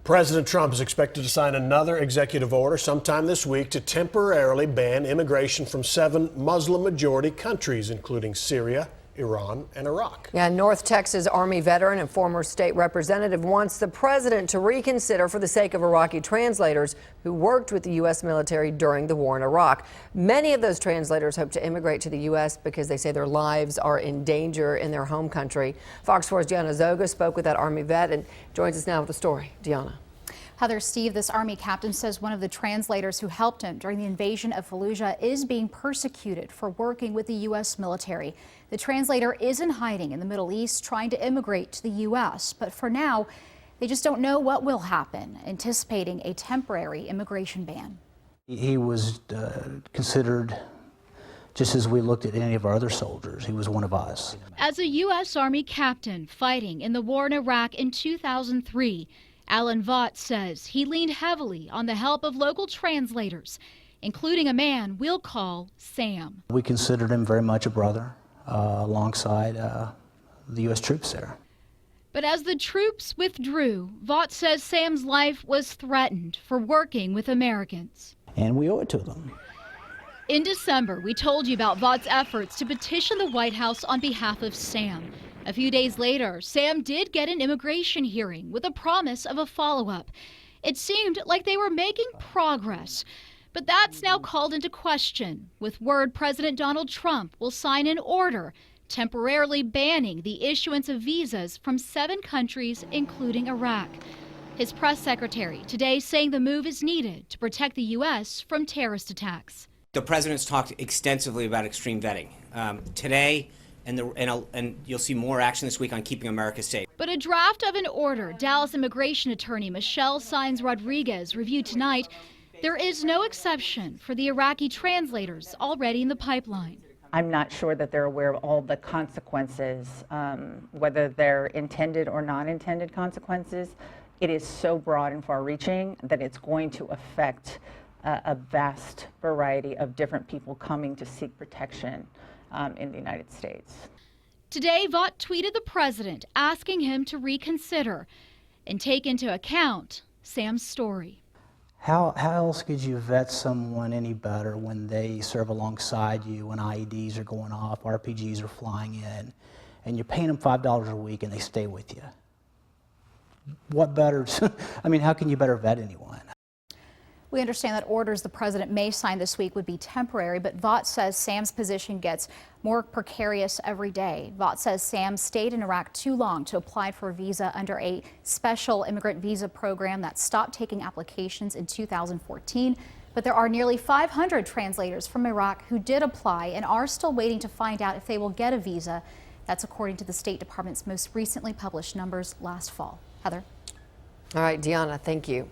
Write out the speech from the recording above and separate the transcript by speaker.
Speaker 1: President Trump is expected to sign another executive order sometime this week to temporarily ban immigration from 7 Muslim-majority countries, including Syria, Iran, and Iraq.
Speaker 2: Yeah, North Texas Army veteran and former state representative wants the president to reconsider for the sake of Iraqi translators who worked with the U.S. military during the war in Iraq. Many of those translators hope to immigrate to the U.S. because they say their lives are in danger in their home country. Fox 4's Diana Zoga spoke with that Army vet and joins us now with the story. Diana.
Speaker 3: Heather, Steve, this Army captain says one of the translators who helped him during the invasion of Fallujah is being persecuted for working with the U.S. military. The translator is in hiding in the Middle East trying to immigrate to the U.S., but for now, they just don't know what will happen, anticipating a temporary immigration ban.
Speaker 4: He was considered, just as we looked at any of our other soldiers, he was one of us.
Speaker 5: As a U.S. Army captain fighting in the war in Iraq in 2003, Alan Vaught says he leaned heavily on the help of local translators, including a man we'll call Sam.
Speaker 4: We considered him very much a brother alongside the U.S. troops there.
Speaker 5: But as the troops withdrew, Vaught says Sam's life was threatened for working with Americans.
Speaker 4: And we owe it to them.
Speaker 5: In December, we told you about Vaught's efforts to petition the White House on behalf of Sam. A few days later, Sam did get an immigration hearing with a promise of a follow-up. It seemed like they were making progress, but that's now called into question, with word President Donald Trump will sign an order temporarily banning the issuance of visas from 7 countries, including Iraq. His press secretary today saying the move is needed to protect the U.S. from terrorist attacks.
Speaker 6: The president's talked extensively about extreme vetting today. And you'll see more action this week on keeping America safe.
Speaker 5: But a draft of an order Dallas immigration attorney Michelle Saenz Rodriguez reviewed tonight, there is no exception for the Iraqi translators already in the pipeline.
Speaker 7: I'm not sure that they're aware of all the consequences, whether they're intended or non-intended consequences. It is so broad and far-reaching that it's going to affect a vast variety of different people coming to seek protection in the United States.
Speaker 5: Today, Vaught tweeted the president asking him to reconsider and take into account Sam's story.
Speaker 4: How else could you vet someone any better when they serve alongside you, when IEDs are going off, RPGs are flying in, and you're paying them $5 a week and they stay with you? What better? I mean, how can you better vet anyone?
Speaker 3: We understand that orders the president may sign this week would be temporary, but Vaught says Sam's position gets more precarious every day. Vaught says Sam stayed in Iraq too long to apply for a visa under a special immigrant visa program that stopped taking applications in 2014. But there are nearly 500 translators from Iraq who did apply and are still waiting to find out if they will get a visa. That's according to the State Department's most recently published numbers last fall. Heather.
Speaker 2: All right, Diana, thank you.